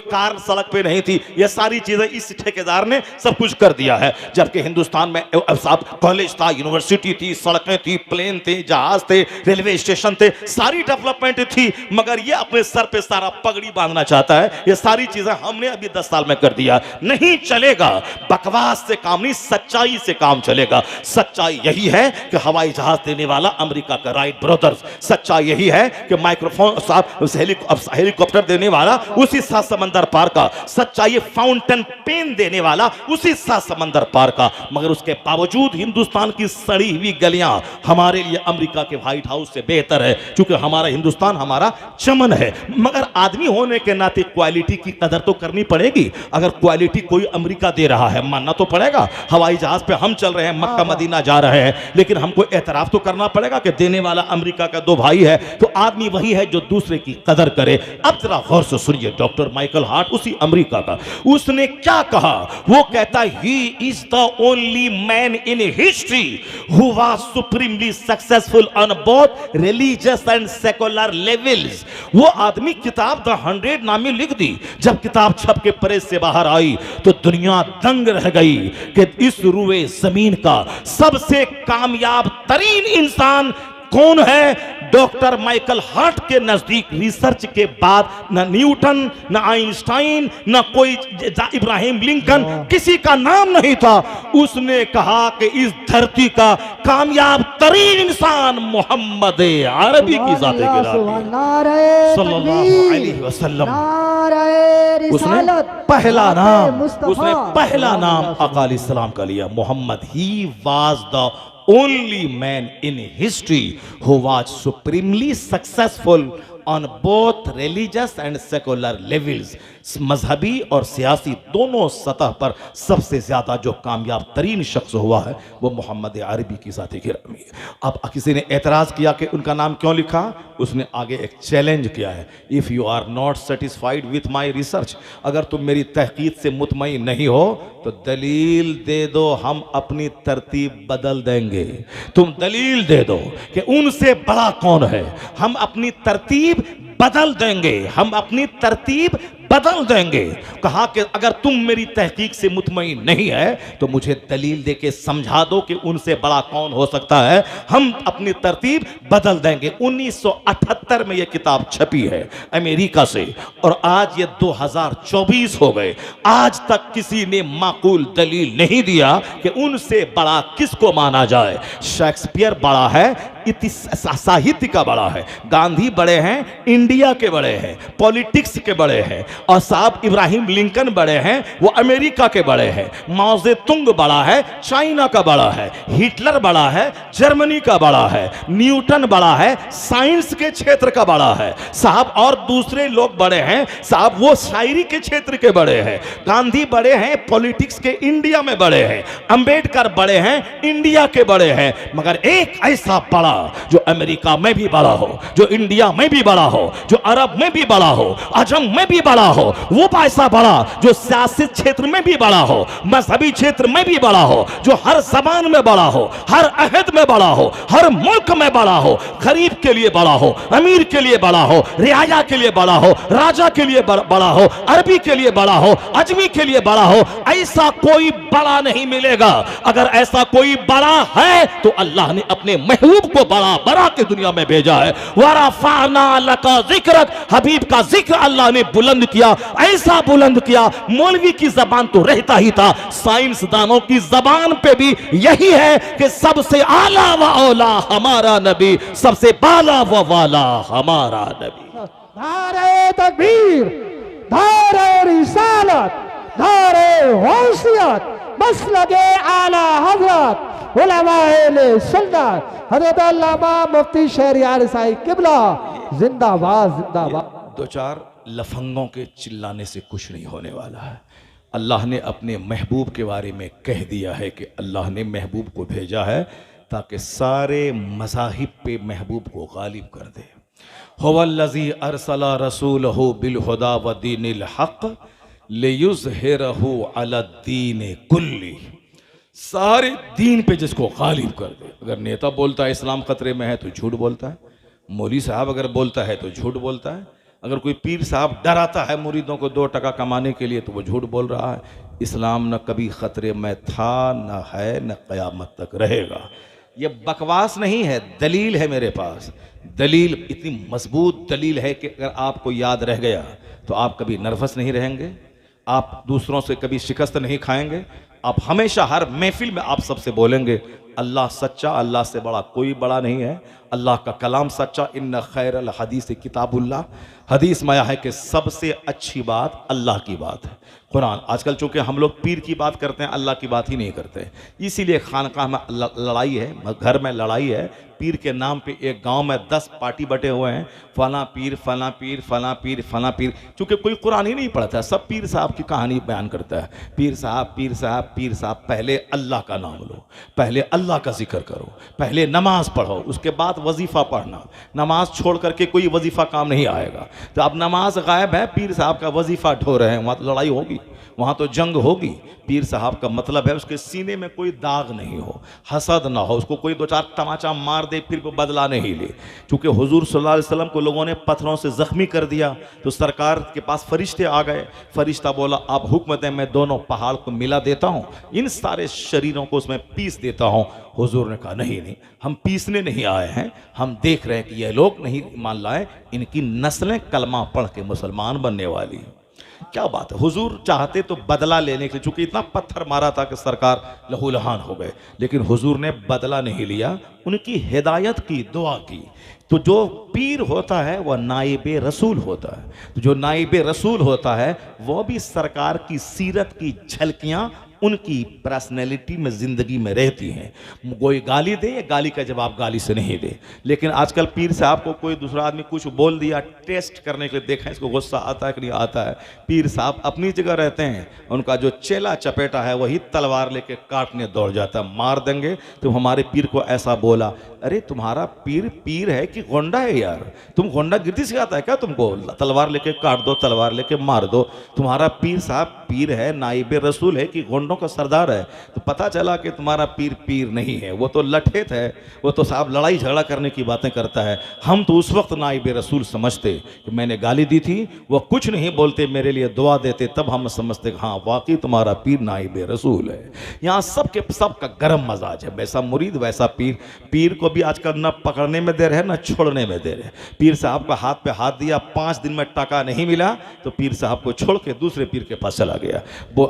कार सड़क पे नहीं थी। ये सारी चीजें इस ठेकेदार ने सब कुछ कर दिया है। जबकि हिंदुस्तान में साहब कॉलेज था, यूनिवर्सिटी थी, सड़कें थी, प्लेन थे, जहाज थे, रेलवे स्टेशन थे, सारी डेवलपमेंट थी, मगर ये अपने सर पे सारा पगड़ी बांधना चाहता है। ये सारी चीजें हमने अभी 10 साल में कर दिया, नहीं चलेगा। बकवास से काम नहीं, सच्चाई से काम चलेगा। सच्चाई यही है कि हवाई जहाज देने वाला अमेरिका का राइट ब्रदर्स, सच्चाई यही है कि माइक्रोफोन साहब हेलीकॉप्टर देने वाला उसी 7 समंदर पार का, सच्चाई फाउंटेन पेन देने वाला उसी 7 समंदर पार का। मगर उसके बावजूद हिंदुस्तान की सड़ी हुई गलियां हमारे लिए अमेरिका के व्हाइट हाउस से बेहतर है, क्योंकि हमारा हिंदुस्तान हमारा चमन है। मगर आदमी होने के नाते क्वालिटी की कदर तो करनी पड़ेगी। अगर क्वालिटी कोई अमेरिका दे रहा है, मानना तो पड़ेगा। हवाई जहाज पे हम चल रहे हैं, मक्का मदीना जा रहे हैं, लेकिन हमको एतराफ तो करना पड़ेगा कि देने वाला अमेरिका का 2 भाई है, तो आदमी वही है जो दूसरे की कदर करे। अब जरा गौर से सुनिए, डॉक्टर माइकल हार्ट उसी अमेरिका का, उसने क्या कहा? वो कहता है he is the only man in history who was supremely successful on both religious and secular levels. वो आदमी किताब द 100 नामी लिख दी। जब किताब छप के प्रेस से बाहर आई तो दुनिया दंग रह गई कि इस रुए जमीन का सबसे कामयाब तरीन इंसान कौन है? डॉक्टर माइकल हार्ट के नजदीक रिसर्च के बाद न न्यूटन, न आइंस्टाइन, न कोई इब्राहिम लिंकन, किसी का नाम नहीं था। उसने कहा कि इस धरती का कामयाब तरीन इंसान मोहम्मद अरबी की जात सल्लल्लाहु अलैहि वसल्लम। उसने पहला नाम आका अलैहिस्सलाम का लिया, Muhammad. He was the only man in history who was supremely successful on both religious and secular levels। मजहबी और सियासी दोनों सतह पर सबसे ज्यादा जो कामयाब तरीन शख्स हुआ है वो मोहम्मद अरबी की ज़ात गिरामी है। अब किसी ने एतराज़ किया कि उनका नाम क्यों लिखा? उसने आगे एक चैलेंज किया है, if you are not satisfied with my research, अगर तुम मेरी तहकीक से मुतमईन नहीं हो तो दलील दे दो, हम अपनी तरतीब बदल देंगे। तुम दलील दे दो कि उनसे बड़ा कौन है, हम अपनी तरतीब बदल देंगे, हम अपनी तरतीब बदल देंगे। कहा कि अगर तुम मेरी तहकीक से मुतमईन नहीं है तो मुझे दलील देके समझा दो कि उनसे बड़ा कौन हो सकता है, हम अपनी तरतीब बदल देंगे। 1978 में यह किताब छपी है अमेरिका से, और आज ये 2024 हो गए, आज तक किसी ने माकूल दलील नहीं दिया कि उनसे बड़ा किसको माना जाए। शेक्सपियर बड़ा है, साहित्य का बड़ा है, गांधी बड़े हैं, इंडिया के बड़े हैं, पॉलिटिक्स के बड़े हैं, और साहब इब्राहिम लिंकन बड़े हैं, वो अमेरिका के बड़े हैं, माओ तुंग बड़ा है, चाइना का बड़ा है, हिटलर बड़ा है, जर्मनी का बड़ा है, न्यूटन बड़ा है, साइंस के क्षेत्र का बड़ा है साहब, और दूसरे लोग बड़े हैं साहब, वो शायरी के क्षेत्र के बड़े हैं। गांधी बड़े हैं, पॉलिटिक्स के इंडिया में बड़े हैं, अंबेडकर बड़े हैं, इंडिया के बड़े हैं, मगर एक ऐसा बड़ा जो अमेरिका में भी बड़ा हो, जो इंडिया में भी बड़ा हो, जो अरब में भी बड़ा हो, अजम में भी बड़ा हो, वो पैसा बड़ा जो सियासी क्षेत्र में भी बड़ा हो, मजहबी क्षेत्र में भी बड़ा हो, जो हर जबान में बड़ा हो, हर अहद में बड़ा हो, हर मुल्क में बड़ा हो, गरीब के लिए बड़ा हो, अमीर के लिए बड़ा हो, रियाया के लिए बड़ा हो, राजा के लिए बड़ा हो, अरबी के लिए बड़ा हो, अजमी के लिए बड़ा हो, ऐसा कोई बड़ा नहीं मिलेगा। अगर ऐसा कोई बड़ा है तो अल्लाह ने अपने महबूब को बड़ा बड़ा के दुनिया में भेजा है। वरफाना लका जिक्रक, हबीब का जिक्र अल्लाह ने बुलंद किया, ऐसा बुलंद किया मौलवी की जबान तो रहता ही था, साइंसदानों की जबान पे भी यही है कि सबसे आला व औला हमारा नबी, सबसे बाला व वाला हमारा नबी। नारे तकबीर, नारे रिसालत, नारे गौसियत, मसलके आला हजरत उलमाए सुन्नत हजरत अल्लामा मुफ्ती शहरियार साहिब किबला जिंदाबाद जिंदाबाद। दो चार लफंगों के चिल्लाने से कुछ नहीं होने वाला है। अल्लाह ने अपने महबूब के बारे में कह दिया है कि अल्लाह ने महबूब को भेजा है ताकि सारे मज़ाहिब पे महबूब को गालिब कर दे। हुवल्लज़ी अरसला रसूलहु बिलहुदा व दीनिल हक़ लियुज़हिरहु अलद्दीन कुल्ली, सारे दीन पे जिसको गालिब कर दे। अगर नेता बोलता है इस्लाम खतरे में है तो झूठ बोलता है, मौलवी साहब अगर बोलता है तो झूठ बोलता है, अगर कोई पीर साहब डराता है मुरीदों को 2 टका कमाने के लिए तो वो झूठ बोल रहा है। इस्लाम न कभी खतरे में था, न है, न क़यामत तक रहेगा। ये बकवास नहीं है, दलील है मेरे पास। दलील इतनी मजबूत दलील है कि अगर आपको याद रह गया तो आप कभी नर्वस नहीं रहेंगे, आप दूसरों से कभी शिकस्त नहीं खाएंगे, आप हमेशा हर महफिल में आप सबसे बोलेंगे अल्लाह सच्चा, अल्लाह से बड़ा कोई बड़ा नहीं है, अल्लाह का कलाम सच्चा, इन्ना खैरल हदीस किताबुल्लाह। हदीस में आया है कि सबसे अच्छी बात अल्लाह की बात है, कुरान। आजकल चूंकि हम लोग पीर की बात करते हैं, अल्लाह की बात ही नहीं करते, इसीलिए खानकाह में लड़ाई है, घर में लड़ाई है। पीर के नाम पे एक गांव में 10 पार्टी बटे हुए हैं, फला पीर फला पीर फला पीर फला पीर, चूंकि कोई कुरान ही नहीं पढ़ता, सब पीर साहब की कहानी बयान करता है। पीर साहब पीर साहब पीर साहब। पहले अल्लाह का नाम लो, पहले अल्लाह का जिक्र करो, पहले नमाज पढ़ो, उसके बाद वजीफा पढ़ना। नमाज छोड़ करके कोई वजीफा काम नहीं आएगा। तो अब नमाज गायब है, पीर साहब का वजीफा ढो रहे हैं, वहाँ तो लड़ाई होगी, वहाँ तो जंग होगी। पीर साहब का मतलब है उसके सीने में कोई दाग नहीं हो, हसद ना हो, उसको कोई 2-4 तमाचा मार दे फिर वो बदला नहीं ले। चूँकि हुजूर सल्लल्लाहु अलैहि वसल्लम को लोगों ने पत्थरों से ज़ख्मी कर दिया तो सरकार के पास फरिश्ते आ गए। फरिश्ता बोला आप हुक्म दें, मैं दोनों पहाड़ को मिला देता हूँ, इन सारे शरीरों को उसमें पीस देता हूँ। हुजूर ने कहा नहीं नहीं, हम पीसने नहीं आए हैं, हम देख रहे हैं कि ये लोग नहीं मान लाए, इनकी नस्लें कलमा पढ़ के मुसलमान बनने वाली। क्या बात है, हुजूर चाहते तो बदला लेने के लिए, चूंकि इतना पत्थर मारा था कि सरकार लहूलुहान हो गए, लेकिन हुजूर ने बदला नहीं लिया, उनकी हिदायत की, दुआ की। तो जो पीर होता है वह नाइबे रसूल होता है, तो जो नाइबे रसूल होता है वह भी सरकार की सीरत की झलकियाँ उनकी पर्सनैलिटी में ज़िंदगी में रहती हैं। कोई गाली दे, या गाली का जवाब गाली से नहीं दे। लेकिन आजकल पीर साहब को कोई दूसरा आदमी कुछ बोल दिया, टेस्ट करने के लिए देखें इसको गुस्सा आता है कि नहीं आता है। पीर साहब अपनी जगह रहते हैं, उनका जो चेला चपेटा है वही तलवार लेके काटने दौड़ जाता है, मार देंगे। तुम हमारे पीर को ऐसा बोला, अरे तुम्हारा पीर पीर है कि गोंडा है यार, तुम गोंडा गिरती सिखाता है क्या तुमको? तलवार लेके काट दो, तलवार लेके मार दो। तुम्हारा पीर साहब पीर है, नाइबे रसूल है कि गोंडों का सरदार है? तो पता चला कि तुम्हारा पीर पीर नहीं है, वो तो लठेत है, वो तो साहब लड़ाई झगड़ा करने की बातें करता है। हम तो उस वक्त नाइबे रसूल समझते कि मैंने गाली दी थी, वो कुछ नहीं बोलते, मेरे लिए दुआ देते, तब हम समझते हाँ वाकई तुम्हारा पीर नाइबे रसूल है। यहाँ सबके सबका गर्म मजाज है, वैसा मुरीद वैसा पीर। पीर को भी आजकल न पकड़ने में देर है न छोड़ने में देर है। पीर साहब का हाथ पे हाथ दिया, 5 दिन में टका नहीं मिला तो पीर साहब को छोड़ के दूसरे पीर के पास चला गया। वो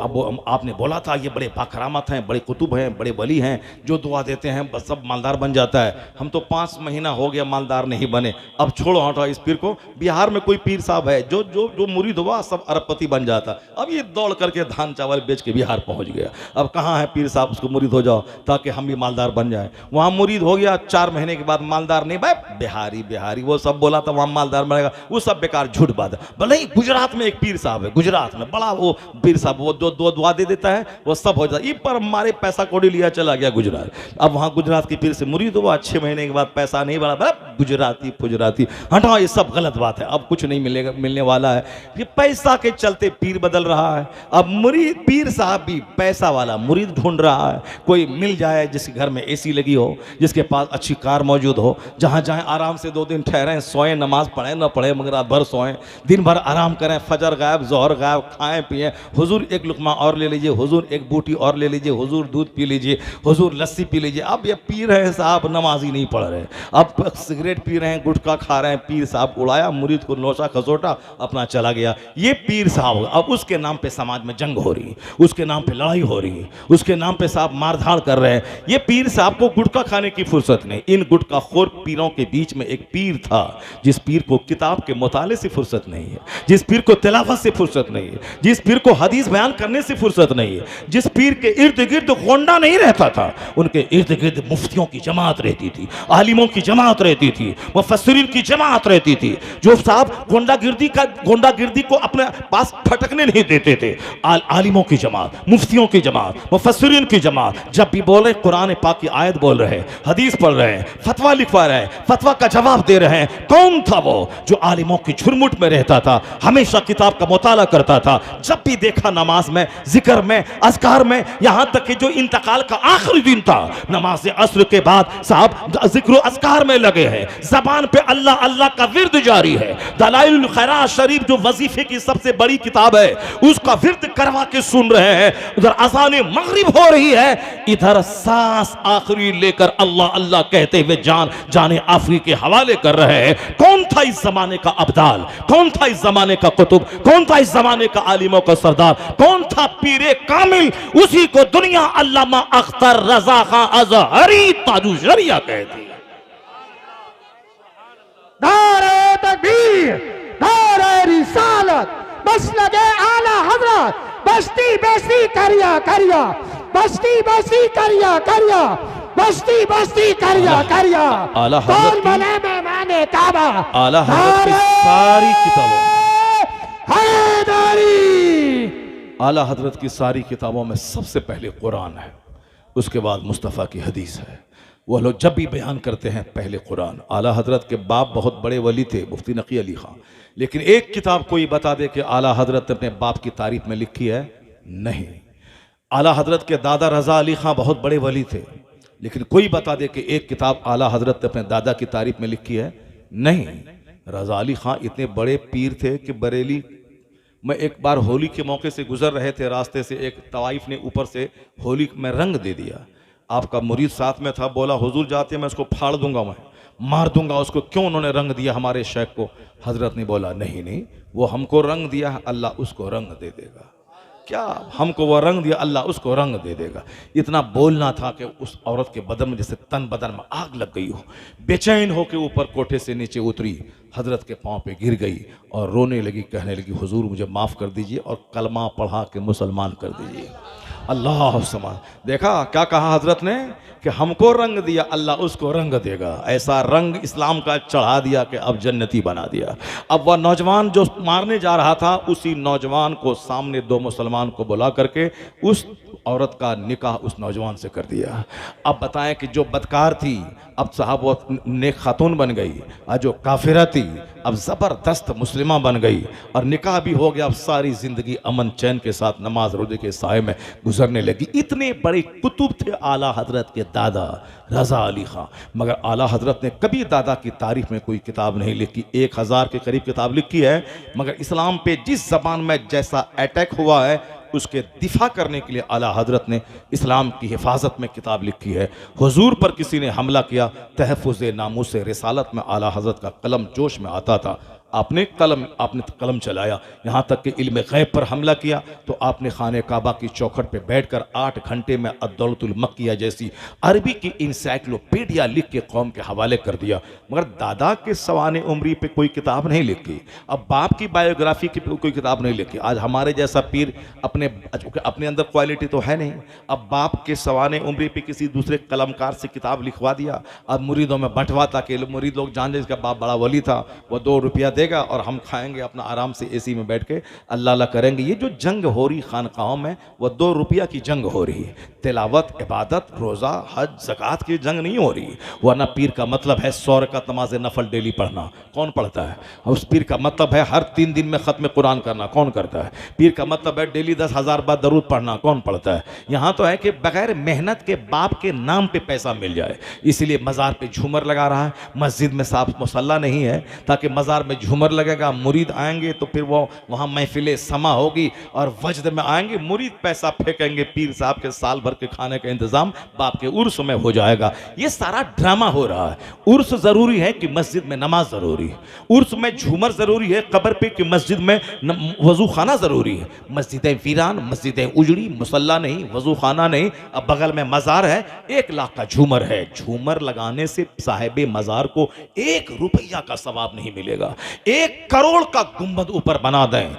आपने बोला था ये बड़े बाकरामत हैं, बड़े कुतुब हैं, बड़े वली हैं, जो दुआ देते हैं बस सब मालदार बन जाता है। हम तो 5 महीना हो गया मालदार नहीं बने, अब छोड़ो हटो इस पीर को। बिहार में कोई पीर साहब है जो जो जो मुरीद हुआ सब अरबपति बन जाता, अब ये दौड़ करके धान चावल बेच के बिहार पहुंच गया। अब कहाँ है पीर साहब, उसको मुरीद हो जाओ ताकि हम भी मालदार बन जाए। वहाँ मुरीद हो गया, 4 महीने के बाद मालदार नहीं, भाई बिहारी बिहारी वो सब बोला था वहाँ मालदार बनेगा, वो सब बेकार झूठ बात है। भले ही गुजरात में एक पीर साहब है, गुजरात में बड़ा वो पीर साहब, वो दो दुआ दे देता है, वो सब हो जाता। ये पर हमारे पैसा कौड़ी लिया चला गया गुजरात। अब वहाँ गुजरात के पीर से मुरीद हुआ, 6 महीने के बाद पैसा नहीं बढ़ा, गुजराती गुजराती हटाओ, ये सब गलत बात है। अब कुछ नहीं मिलेगा, मिलने वाला है। ये पैसा के चलते पीर बदल रहा है। अब मुरीद पीर साहब भी पैसा वाला मुरीद ढूंढ रहा है। कोई मिल जाए जिसके घर में एसी लगी हो, जिसके पास अच्छी कार मौजूद हो, जहाँ जाएं आराम से 2 दिन ठहरें, सोएं, नमाज पढ़ें न पढ़े मगर रात भर सोएं, दिन भर आराम करें, फजर गायब जोहर गायब, खाएं पिएं, हुजूर एक लुकमा और ले लीजिए, हुजूर एक बूटी और ले लीजिए, हुजूर दूध पी लीजिए, हुजूर लस्सी पी लीजिए। अब ये पीर है साहब नमाज ही नहीं पढ़ रहे, अब सिगरेट पी रहे हैं, गुटखा खा रहे हैं। पीर साहब उड़ाया, मुरीद को नोचा खसोटा, अपना चला गया। ये पीर साहब अब उसके नाम पे समाज में जंग हो रही, उसके नाम पे लड़ाई हो रही, उसके नाम पे साहब मारधाड़ कर रहे हैं। ये पीर साहब को गुटखा खाने की फुर्सत नहीं। इन गुटखा खोर पीरों के बीच में एक पीर था, जिस पीर को किताब के मुताले से फुर्सत नहीं है, जिस पीर को तिलावत से फुर्सत नहीं है, जिस पीर को हदीस बयान करने से फुर्सत नहीं है, जिस पीर के इर्द गिर्द गोंडा नहीं रहता था, उनके इर्द गिर्द मुफ्तियों की जमात रहती थी, आलिमों की जमात रहती थी, मुफस्सिरीन की जमात रहती थी, जो साहब गोंडागिर्दी को अपने पास फटकने नहीं देते थे। आलिमों की जमात, मुफ्तियों की जमात, मुफस्सिरीन की जमात जब भी बोल रहे, कुरान पाक की आयत बोल रहे हैं, हदीस पढ़ रहे हैं, फतवा लिखवा रहे हैं, फतवा का जवाब दे रहे हैं। कौन था वो जो आलिमों की झुरमुट में रहता था, हमेशा किताब का मुताला करता था। जब भी देखा नमाज में, जिक्र में, अज़कार में, यहां तक कि जो इंतकाल का आखिरी दिन था, नमाज अस्र के बाद साहब जिक्र अज़कार में लगे हैं, जबान पे अल्लाह अल्लाह का विर्द जारी है। दलाइलुल खैरात शरीफ जो वजीफे की सबसे बड़ी किताब है, उसका विर्द करवा के सुन रहे हैं। उधर अज़ान मगरिब हो रही है, इधर सांस आखिरी लेकर अल्लाह अल्लाह कहते हुए जाने आखिरी के हवाले कर रहे हैं। कौन था इस जमाने का अब्दाल, कौन था इस जमाने का कुतुब, कौन था इस जमाने का आलिमों का सरदार, कौन था पीरे कामिल? उसी को दुनिया अल्लामा अख्तर रजा खां अज़हरी ताजु शरिया कहती है। नारे तकबीर, नारे रिसालत, बस लगे आला हजरत, बस्ती बस्ती करिया करिया, बस्ती बस्ती करिया करिया, बस्ती बस्ती करिया करिया। आला कौन हजरत बने मेहमाने काबा? आला हजरत की सारी किताबों, हैदरी, आला हजरत की सारी किताबों में सबसे पहले कुरान है, उसके बाद मुस्तफ़ा की हदीस है। वह लोग जब भी बयान करते हैं पहले कुरान। आला हजरत के बाप बहुत बड़े वली थे, मुफ्ती नकी अली खां, लेकिन एक किताब कोई बता दे कि आला हजरत ने अपने बाप की तारीफ में लिखी है? नहीं। आला हजरत के दादा रजा अली खां बहुत बड़े वली थे, लेकिन कोई बता दे कि एक किताब आला हजरत ने अपने दादा की तारीफ में लिखी है? नहीं। रजा अली खां इतने बड़े पीर थे कि बरेली में एक बार होली के मौके से गुजर रहे थे, रास्ते से एक तवाइफ ने ऊपर से होली में रंग दे दिया। आपका मुरीद साथ में था, बोला हुजूर जाते मैं उसको फाड़ दूंगा, मैं मार दूंगा उसको, क्यों उन्होंने रंग दिया हमारे शेख को? हजरत ने बोला नहीं नहीं, वो हमको रंग दिया है, अल्लाह उसको रंग दे देगा। क्या हमको वो रंग दिया, अल्लाह उसको रंग दे देगा। इतना बोलना था कि उस औरत के बदन में जैसे तन बदन में आग लग गई हो, बेचैन हो के ऊपर कोठे से नीचे उतरी, हजरत के पांव पे गिर गई और रोने लगी, कहने लगी हुजूर मुझे माफ़ कर दीजिए और कलमा पढ़ा के मुसलमान कर दीजिए। अल्लाह समान, देखा क्या कहा हजरत ने कि हमको रंग दिया, अल्लाह उसको रंग देगा। ऐसा रंग इस्लाम का चढ़ा दिया कि अब जन्नती बना दिया। अब वह नौजवान जो मारने जा रहा था, उसी नौजवान को सामने 2 मुसलमान को बुला करके उस औरत का निकाह उस नौजवान से कर दिया। अब बताएं कि जो बदकार थी अब साहब वो नेक खातून बन गई, और जो काफिरा थी अब ज़बरदस्त मुस्लिमा बन गई, और निकाह भी हो गया। अब सारी ज़िंदगी अमन चैन के साथ नमाज रोजे के साए में गुजरने लगी। इतने बड़े कुतुब थे आला हजरत के दादा रजा अली खां, मगर आला हजरत ने कभी दादा की तारीफ में कोई किताब नहीं लिखी। 1000 के करीब किताब लिखी है, मगर इस्लाम पे जिस ज़बान में जैसा अटैक हुआ है उसके दिफा करने के लिए आला हजरत ने इस्लाम की हिफाजत में किताब लिखी है। हुजूर पर किसी ने हमला किया, तहफ़्फ़ुज़ नामूस रिसालत में आला हजरत का कलम जोश में आता था। आपने कलम चलाया, यहाँ तक कि इल्म गैब पर हमला किया तो आपने खाने काबा की चौखट पे बैठकर 8 घंटे में अद्दौलतुल मक्किया जैसी अरबी की इंसाइक्लोपीडिया लिख के कौम के हवाले कर दिया। मगर दादा के सवाने उम्री पे कोई किताब नहीं लिखी, अब बाप की बायोग्राफी की कोई किताब नहीं लिखी। आज हमारे जैसा पीर अपने अंदर क्वालिटी तो है नहीं, अब बाप के सवाने उम्री पे किसी दूसरे कलमकार से किताब लिखवा दिया। अब मुरीदों में बंटवा था कि मुरीद लोग जान जाए इसका बाप बड़ा वली था, वह 2 रुपया देगा और हम खाएंगे अपना आराम से एसी में बैठ के अल्लाह अल्लाह करेंगे। ये जो जंग हो रही खानकाहों में वो 2 रुपया की जंग हो रही है। तिलावत, इबादत, रोज़ा, हज, ज़कात की जंग नहीं हो रही। वरना पीर का मतलब है 100 रकात नमाज नफल डेली पढ़ना, कौन पढ़ता है? उस पीर का मतलब है हर 3 दिन में ख़त्म कुरान करना, कौन करता है? पीर का मतलब है डेली 10,000 बार दरूद पढ़ना, कौन पढ़ता है? यहाँ तो है कि बगैर मेहनत के बाप के नाम पे पैसा मिल जाए, इसलिए मज़ार पे झूमर लगा रहा है। मस्जिद में साफ मुसल्ला नहीं है, ताकि मज़ार में झूमर लगेगा, मुरीद आएंगे तो फिर वो वहाँ महफिल समा होगी और वजद में आएंगे, मुरीद पैसा फेंकेंगे, पीर साहब के साल भर के खाने का इंतज़ाम बाप के उर्स में हो जाएगा। ये सारा ड्रामा हो रहा है। उर्स ज़रूरी है कि मस्जिद में नमाज ज़रूरी है? उर्स में झूमर ज़रूरी है कब्र पे कि मस्जिद में वज़ू खाना ज़रूरी है? मस्जिदें वीरान, मस्जिदें उजड़ी, मुसल्ला नहीं, वज़ू खाना नहीं, अब बगल में मज़ार है, 1 लाख का झूमर है। झूमर लगाने से साहिब मज़ार को 1 रुपया का सवाब नहीं मिलेगा। 1 करोड़ का गुंबद ऊपर बना दें,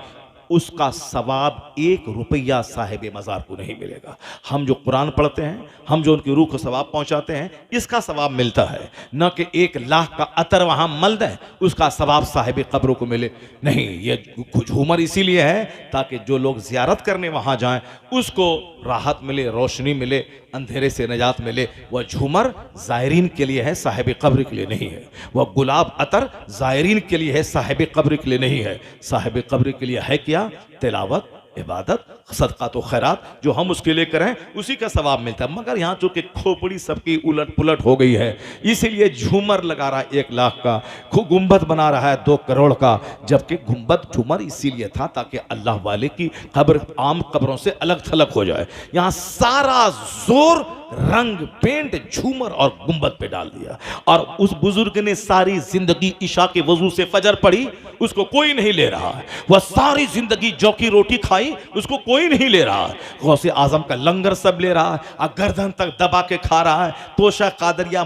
उसका सवाब 1 रुपया साहिब मज़ार को नहीं मिलेगा। हम जो कुरान पढ़ते हैं, हम जो उनकी रूह को सवाब पहुंचाते हैं, इसका सवाब मिलता है, न कि 1 लाख का अतर वहां मल दें उसका सवाब साहिब कब्रों को मिले। नहीं, ये झूमर इसीलिए है ताकि जो लोग ज़ियारत करने वहां जाएं उसको राहत मिले, रोशनी मिले, अंधेरे से निजात मिले। वह झूमर ज़ायरीन के लिए है, साहिब कब्र के लिए नहीं है। वह गुलाब अतर ज़ायरीन के लिए है, साहिब कब्र के लिए नहीं है। साहिब कब्र के लिए है क्या? तिलावत, इबादत, सदका तो खैरात, जो हम उसके लिए करें उसी का सवाब मिलता है। मगर यहाँ चूंकि खोपड़ी सबकी उलट पुलट हो गई है, इसीलिए झूमर लगा रहा है 1 लाख का, गुंबद बना रहा है 2 करोड़ का। जबकि गुंबद झूमर इसीलिए था ताकि अल्लाह वाले की कब्र आम कब्रों से अलग थलग हो जाए। यहाँ सारा जोर रंग पेंट झूमर और गुंबद पे डाल दिया। और उस बुजुर्ग ने सारी जिंदगी इशा के वजू से फजर पढ़ी, उसको कोई नहीं ले रहा है। वह सारी जिंदगी जौ की रोटी खाई, उसको कोई नहीं ले रहा है। गौसे आजम का लंगर सब ले रहा है और गर्दन तक दबा के खा रहा है। तोशा कादरिया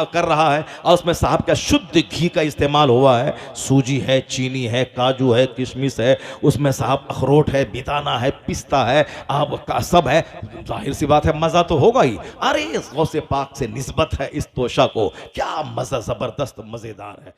कर रहा है और उसमें साहब का शुद्ध घी का इस्तेमाल हुआ है। सूजी है, चीनी है, काजू है, किशमिश है, उसमें साहब अखरोट है, बिदाना है, पिस्ता है, आपका सब है। जाहिर सी बात है मजा तो होगा ही। अरे इस गौसे पाक से निस्बत है इस तोशा को, क्या मजा, जबरदस्त मजेदार है।